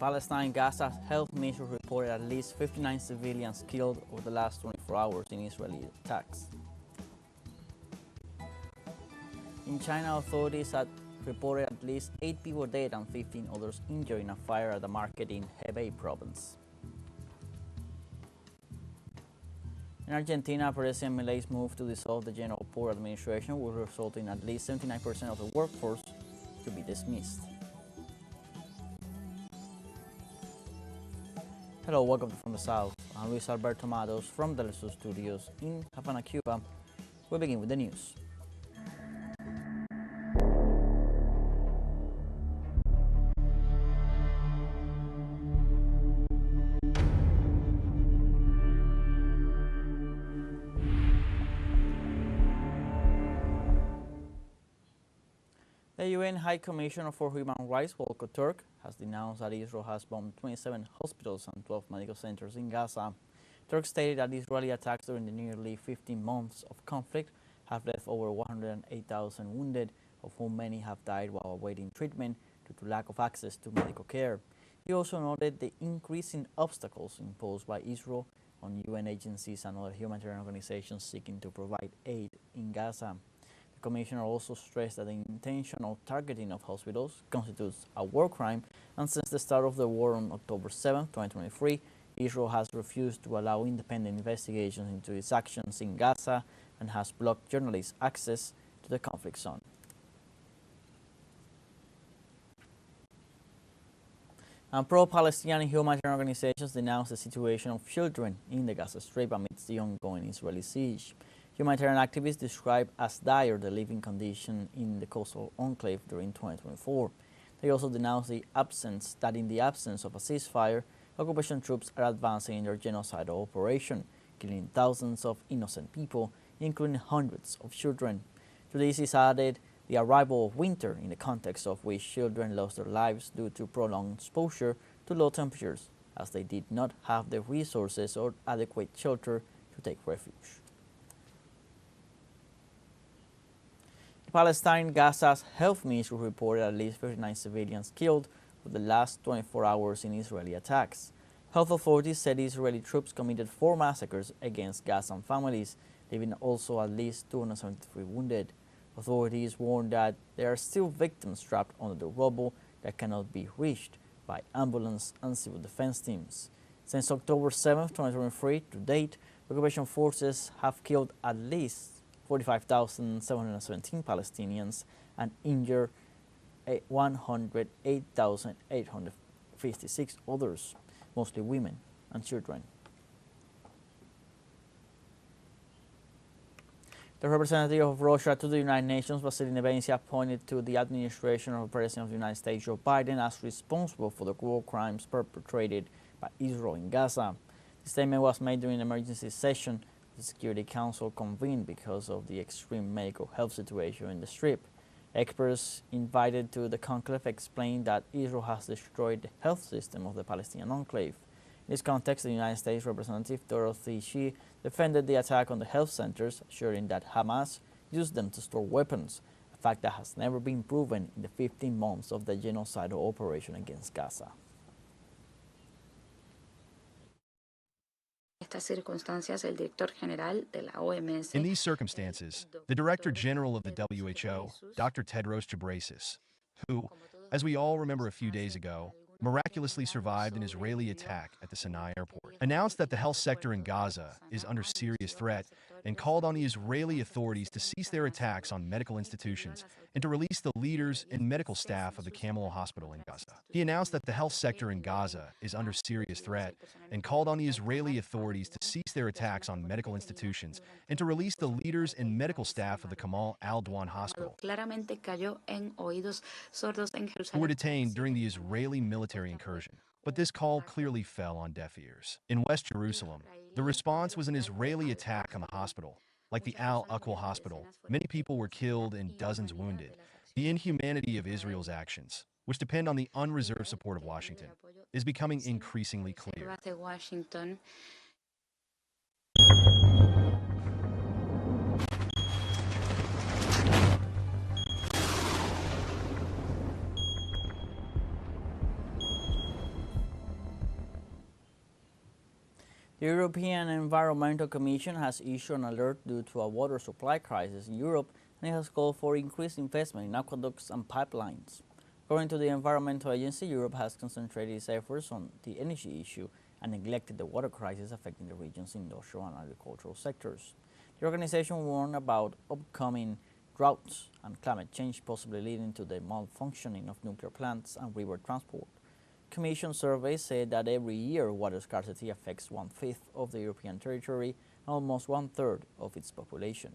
Palestine, Gaza's health ministry reported at least 59 civilians killed over the last 24 hours in Israeli attacks. In China, authorities had reported at least 8 people dead and 15 others injured in a fire at a market in Hebei province. In Argentina, President Milei's move to dissolve the General Port Administration will result in at least 79% of the workforce to be dismissed. Hello, welcome to From the South. I'm Luis Alberto Matos from the teleSUR studios in Havana, Cuba. We'll begin with the news. The UN High Commissioner for Human Rights, Volker Turk, has denounced that Israel has bombed 27 hospitals and 12 medical centers in Gaza. Turk stated that Israeli attacks during the nearly 15 months of conflict have left over 108,000 wounded, of whom many have died while awaiting treatment due to lack of access to medical care. He also noted the increasing obstacles imposed by Israel on UN agencies and other humanitarian organizations seeking to provide aid in Gaza. The Commissioner also stressed that the intentional targeting of hospitals constitutes a war crime, and since the start of the war on October 7, 2023, Israel has refused to allow independent investigations into its actions in Gaza and has blocked journalists' access to the conflict zone. And pro-Palestinian humanitarian organizations denounced the situation of children in the Gaza Strip amidst the ongoing Israeli siege. Humanitarian activists describe as dire the living condition in the coastal enclave during 2024. They also denounced in the absence of a ceasefire, occupation troops are advancing in their genocidal operation, killing thousands of innocent people, including hundreds of children. To this is added the arrival of winter, in the context of which children lost their lives due to prolonged exposure to low temperatures, as they did not have the resources or adequate shelter to take refuge. Palestine, Gaza's health ministry reported at least 59 civilians killed for the last 24 hours in Israeli attacks. Health authorities said Israeli troops committed 4 massacres against Gazan families, leaving also at least 273 wounded. Authorities warned that there are still victims trapped under the rubble that cannot be reached by ambulance and civil defense teams. Since October 7, 2023 to date, occupation forces have killed at least 45,717 Palestinians and injured 108,856 others, mostly women and children. The representative of Russia to the United Nations, Vasily Nebensia, pointed to the administration of the President of the United States, Joe Biden, as responsible for the war crimes perpetrated by Israel in Gaza. The statement was made during an emergency session the Security Council convened because of the extreme medical health situation in the Strip. Experts invited to the conclave explained that Israel has destroyed the health system of the Palestinian enclave. In this context, the United States Representative Dorothy Shih defended the attack on the health centers, assuring that Hamas used them to store weapons, a fact that has never been proven in the 15 months of the genocidal operation against Gaza. In these circumstances, the Director General of the WHO, Dr. Tedros Ghebreyesus, who, as we all remember a few days ago, miraculously survived an Israeli attack at the Sinai airport, announced that the health sector in Gaza is under serious threat and called on the Israeli authorities to cease their attacks on medical institutions and to release the leaders and medical staff of the Camel Hospital in Gaza. He announced that the health sector in Gaza is under serious threat and called on the Israeli authorities to cease their attacks on medical institutions and to release the leaders and medical staff of the Kamal al-Adwan Hospital, who were detained during the Israeli military incursion. But this call clearly fell on deaf ears. In West Jerusalem, the response was an Israeli attack on the hospital. Like the Al-Aqsa hospital, many people were killed and dozens wounded. The inhumanity of Israel's actions, which depend on the unreserved support of Washington, is becoming increasingly clear. The European Environmental Commission has issued an alert due to a water supply crisis in Europe, and it has called for increased investment in aqueducts and pipelines. According to the Environmental Agency, Europe has concentrated its efforts on the energy issue and neglected the water crisis affecting the region's industrial and agricultural sectors. The organization warned about upcoming droughts and climate change possibly leading to the malfunctioning of nuclear plants and river transport. Commission surveys say that every year water scarcity affects 1/5 of the European territory and almost 1/3 of its population.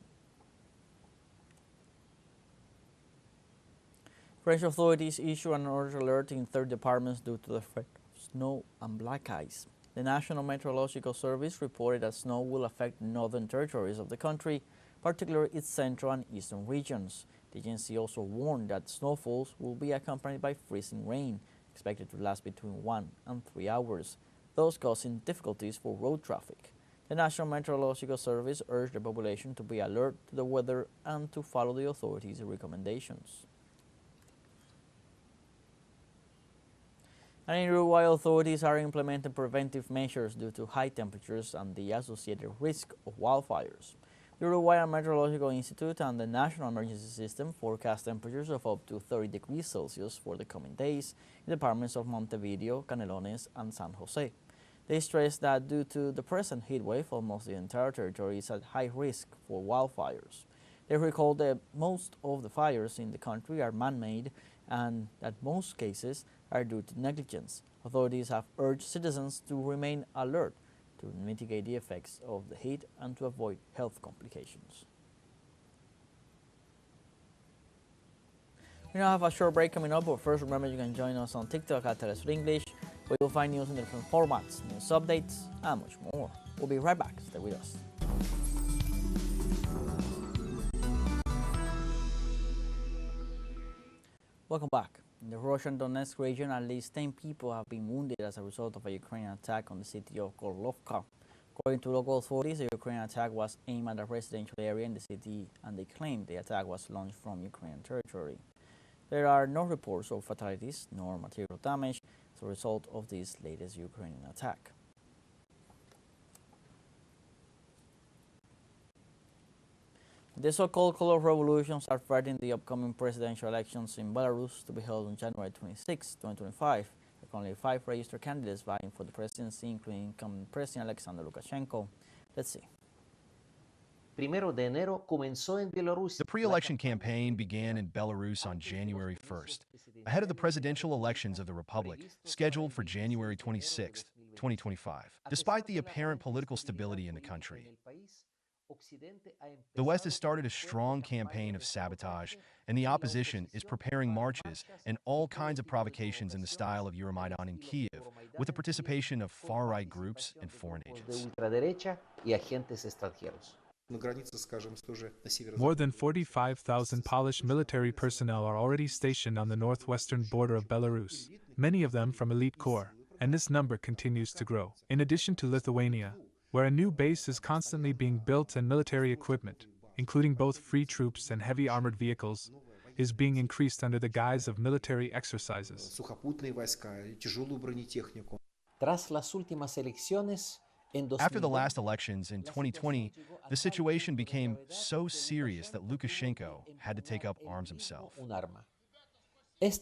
French authorities issue an orange alert in 30 departments due to the threat of snow and black ice. The National Meteorological Service reported that snow will affect northern territories of the country, particularly its central and eastern regions. The agency also warned that snowfalls will be accompanied by freezing rain, expected to last between 1 and 3 hours, thus causing difficulties for road traffic. The National Meteorological Service urged the population to be alert to the weather and to follow the authorities' recommendations. And in Uruguay, authorities are implementing preventive measures due to high temperatures and the associated risk of wildfires. The Uruguayan Meteorological Institute and the National Emergency System forecast temperatures of up to 30 degrees Celsius for the coming days in the departments of Montevideo, Canelones, and San Jose. They stress that due to the present heat wave, almost the entire territory is at high risk for wildfires. They recall that most of the fires in the country are man-made and that most cases are due to negligence. Authorities have urged citizens to remain alert to mitigate the effects of the heat and to avoid health complications. We now have a short break coming up, but first remember you can join us on TikTok at teleSUR English, where you'll find news in different formats, news updates, and much more. We'll be right back. Stay with us. Welcome back. In the Russian Donetsk region, at least 10 people have been wounded as a result of a Ukrainian attack on the city of Gorlovka. According to local authorities, the Ukrainian attack was aimed at a residential area in the city, and they claimed the attack was launched from Ukrainian territory. There are no reports of fatalities nor material damage as a result of this latest Ukrainian attack. The so-called color revolutions are threatening the upcoming presidential elections in Belarus to be held on January 26, 2025. There are currently 5 registered candidates vying for the presidency, including incumbent President Alexander Lukashenko. Let's see. The pre-election campaign began in Belarus on January 1st, ahead of the presidential elections of the Republic, scheduled for January 26, 2025. Despite the apparent political stability in the country, the West has started a strong campaign of sabotage, and the opposition is preparing marches and all kinds of provocations in the style of Euromaidan in Kiev, with the participation of far-right groups and foreign agents. More than 45,000 Polish military personnel are already stationed on the northwestern border of Belarus, many of them from elite corps, and this number continues to grow. In addition to Lithuania, where a new base is constantly being built and military equipment, including both free troops and heavy armored vehicles, is being increased under the guise of military exercises. After the last elections in 2020, the situation became so serious that Lukashenko had to take up arms himself. This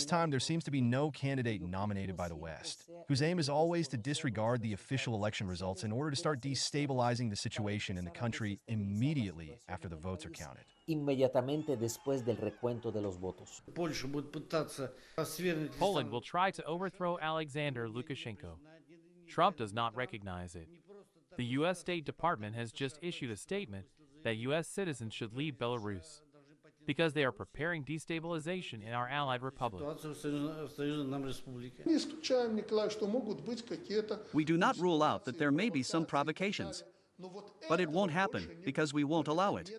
time, there seems to be no candidate nominated by the West, whose aim is always to disregard the official election results in order to start destabilizing the situation in the country immediately after the votes are counted. Poland will try to overthrow Alexander Lukashenko. Trump does not recognize it. The U.S. State Department has just issued a statement that U.S. citizens should leave Belarus because they are preparing destabilization in our allied republic. We do not rule out that there may be some provocations, but it won't happen because we won't allow it,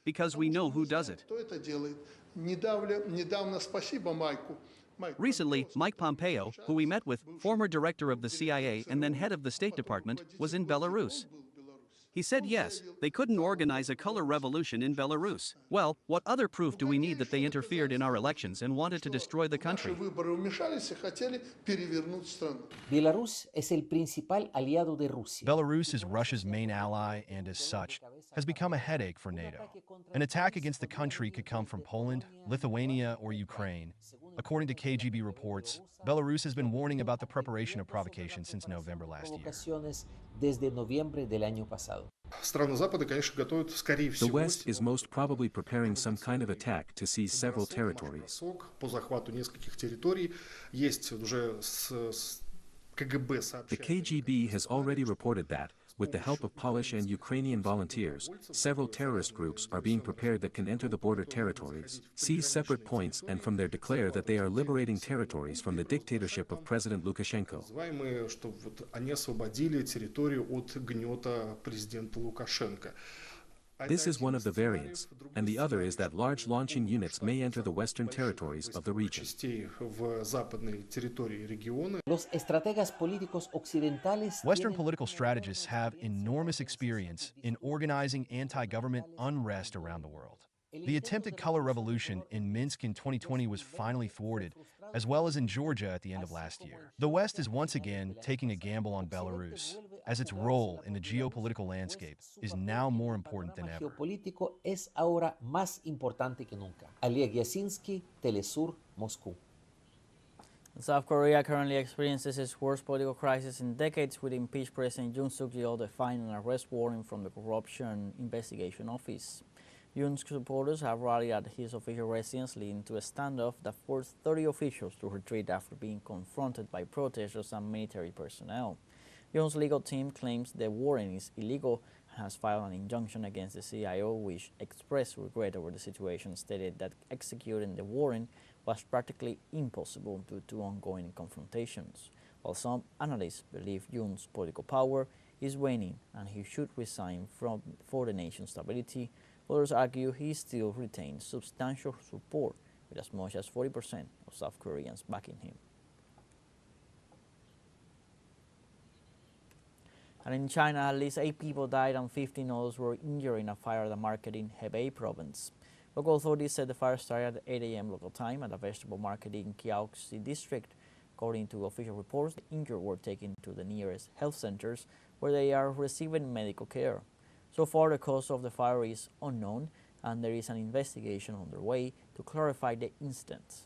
because we know who does it. Recently, Mike Pompeo, who we met with, former director of the CIA and then head of the State Department, was in Belarus. He said yes, they couldn't organize a color revolution in Belarus. Well, what other proof do we need that they interfered in our elections and wanted to destroy the country? Belarus is Russia's main ally and, as such, has become a headache for NATO. An attack against the country could come from Poland, Lithuania, or Ukraine. According to KGB reports, Belarus has been warning about the preparation of provocation since November last year. The West is most probably preparing some kind of attack to seize several territories. The KGB has already reported that, with the help of Polish and Ukrainian volunteers, several terrorist groups are being prepared that can enter the border territories, seize separate points, and from there declare that they are liberating territories from the dictatorship of President Lukashenko. This is one of the variants, and the other is that large launching units may enter the western territories of the region. Western political strategists have enormous experience in organizing anti-government unrest around the world. The attempted color revolution in Minsk in 2020 was finally thwarted, as well as in Georgia at the end of last year. The West is once again taking a gamble on Belarus, as its role in the geopolitical landscape is now more important than ever. South Korea currently experiences its worst political crisis in decades, with impeached President Yoon Suk-yeol defying an arrest warrant from the Corruption Investigation Office. Yoon's supporters have rallied at his official residence, leading to a standoff that forced 30 officials to retreat after being confronted by protesters and military personnel. Yoon's legal team claims the warrant is illegal and has filed an injunction against the CIO, which expressed regret over the situation, stated that executing the warrant was practically impossible due to ongoing confrontations. While some analysts believe Yoon's political power is waning and he should resign for the nation's stability, others argue he still retains substantial support, with as much as 40% of South Koreans backing him. And in China, at least 8 people died and 15 others were injured in a fire at a market in Hebei province. Local authorities said the fire started at 8 a.m. local time at a vegetable market in Kiaoxi district. According to official reports, the injured were taken to the nearest health centers where they are receiving medical care. So far, the cause of the fire is unknown, and there is an investigation underway to clarify the incident.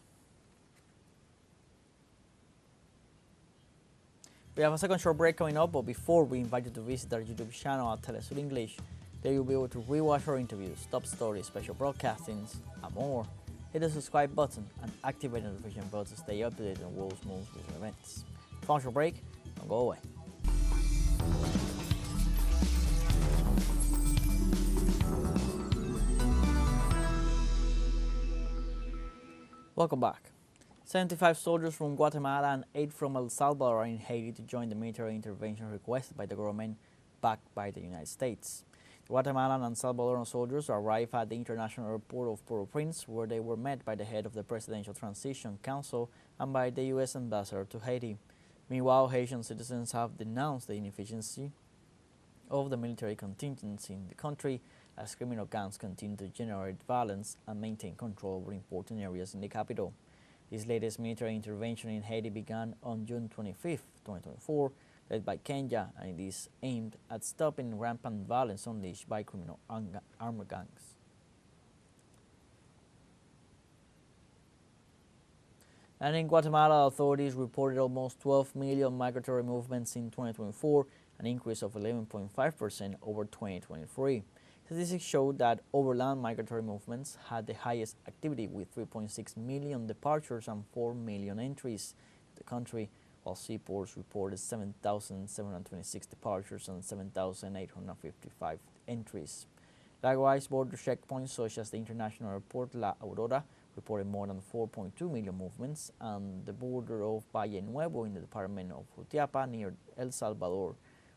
We have a second short break coming up, but before, we invite you to visit our YouTube channel at teleSUR English. There you'll be able to rewatch our interviews, top stories, special broadcastings, and more. Hit the subscribe button and activate the notification bell to stay up to date on the world's most recent events. Final short break, don't go away. Welcome back. 75 soldiers from Guatemala and 8 from El Salvador are in Haiti to join the military intervention requested by the government, backed by the United States. The Guatemalan and Salvadoran soldiers arrived at the international airport of Port-au-Prince, where they were met by the head of the Presidential Transition Council and by the U.S. ambassador to Haiti. Meanwhile, Haitian citizens have denounced the inefficiency of the military contingency in the country, as criminal gangs continue to generate violence and maintain control over important areas in the capital. This latest military intervention in Haiti began on June 25, 2024, led by Kenya, and it is aimed at stopping rampant violence unleashed by criminal armed gangs. And in Guatemala, authorities reported almost 12 million migratory movements in 2024, an increase of 11.5% over 2023. Statistics showed that overland migratory movements had the highest activity, with 3.6 million departures and 4 million entries to the country, while seaports reported 7,726 departures and 7,855 entries. Likewise, border checkpoints such as the international airport La Aurora reported more than 4.2 million movements, and the border of Valle Nuevo in the department of Jutiapa near El Salvador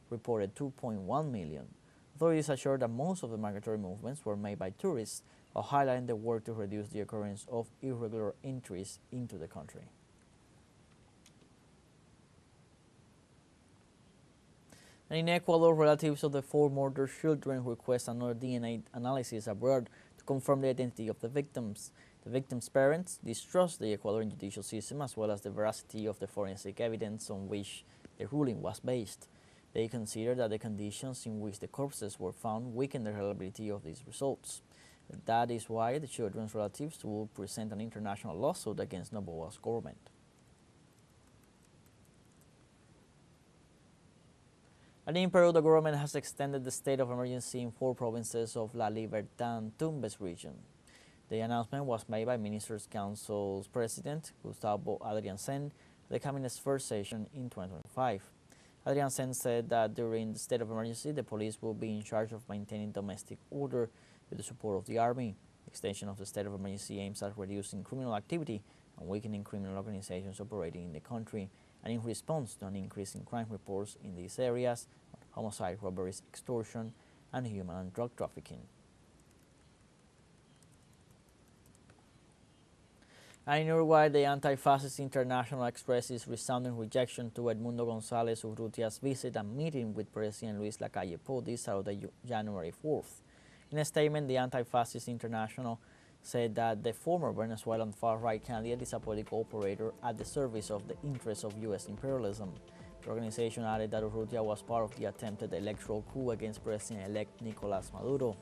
reported 2.1 million. Authorities assured that most of the migratory movements were made by tourists, while highlighting the work to reduce the occurrence of irregular entries into the country. And in Ecuador, relatives of the 4 murdered children request another DNA analysis abroad to confirm the identity of the victims. The victims' parents distrust the Ecuadorian judicial system as well as the veracity of the forensic evidence on which the ruling was based. They consider that the conditions in which the corpses were found weaken the reliability of these results. That is why the children's relatives will present an international lawsuit against Noboa's government. And in Peru, the government has extended the state of emergency in 4 provinces of La Libertad and Tumbes region. The announcement was made by Ministers' Council's President, Gustavo Adriansen, at the Cabinet's first session in 2025. Adriansen said that during the state of emergency, the police will be in charge of maintaining domestic order with the support of the army. The extension of the state of emergency aims at reducing criminal activity and weakening criminal organizations operating in the country, and in response to an increase in crime reports in these areas, homicide, robberies, extortion, and human and drug trafficking. And in Uruguay, the Anti-Fascist International expressed its resounding rejection to Edmundo González Urrutia's visit and meeting with President Luis Lacalle Pou this Saturday, January 4th. In a statement, the Anti-Fascist International said that the former Venezuelan far-right candidate is a political operator at the service of the interests of U.S. imperialism. The organization added that Urrutia was part of the attempted electoral coup against President-elect Nicolás Maduro.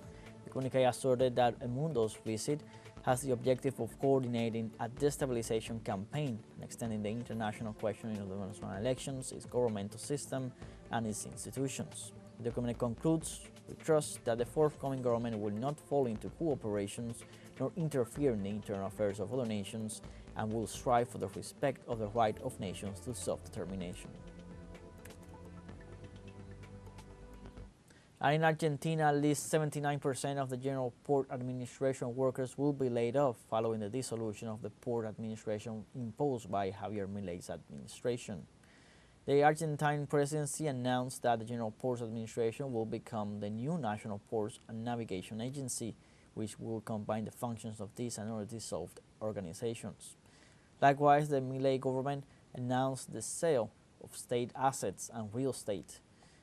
The communique asserted that Edmundo's visit has the objective of coordinating a destabilization campaign and extending the international questioning of the Venezuelan elections, its governmental system, and its institutions. The document concludes, "We trust that the forthcoming government will not fall into coup operations nor interfere in the internal affairs of other nations, and will strive for the respect of the right of nations to self-determination." And in Argentina, at least 79% of the General Port Administration workers will be laid off following the dissolution of the port administration imposed by Javier Milei's administration. The Argentine presidency announced that the General Ports Administration will become the new National Ports and Navigation Agency, which will combine the functions of these and other dissolved organizations. Likewise, the Milei government announced the sale of state assets and real estate.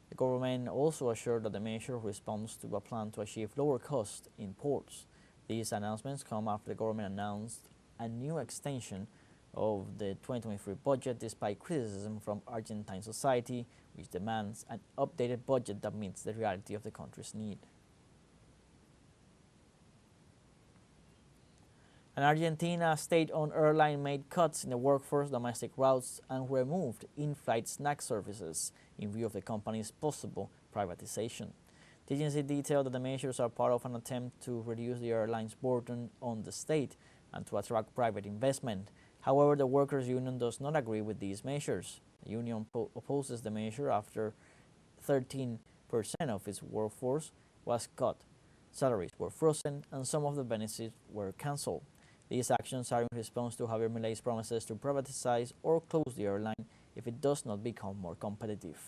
The government also assured that the measure responds to a plan to achieve lower costs in ports. These announcements come after the government announced a new extension of the 2023 budget despite criticism from Argentine society, which demands an updated budget that meets the reality of the country's need. An Argentina state-owned airline made cuts in the workforce, domestic routes, and removed in-flight snack services in view of the company's possible privatization. The agency detailed that the measures are part of an attempt to reduce the airline's burden on the state and to attract private investment. However, the workers' union does not agree with these measures. The union opposes the measure after 13% of its workforce was cut, salaries were frozen, and some of the benefits were cancelled. These actions are in response to Javier Milei's promises to privatize or close the airline if it does not become more competitive.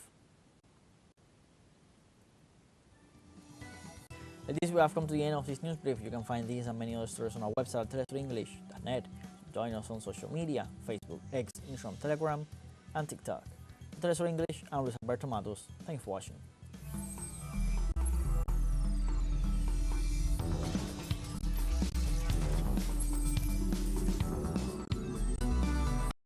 Like this, we have come to the end of this news brief. You can find these and many other stories on our website at telesurenglish.net. Join us on social media, Facebook, X, Instagram, Telegram, and TikTok. TeleSUR English, I'm Luis Alberto Matos. Thanks for watching.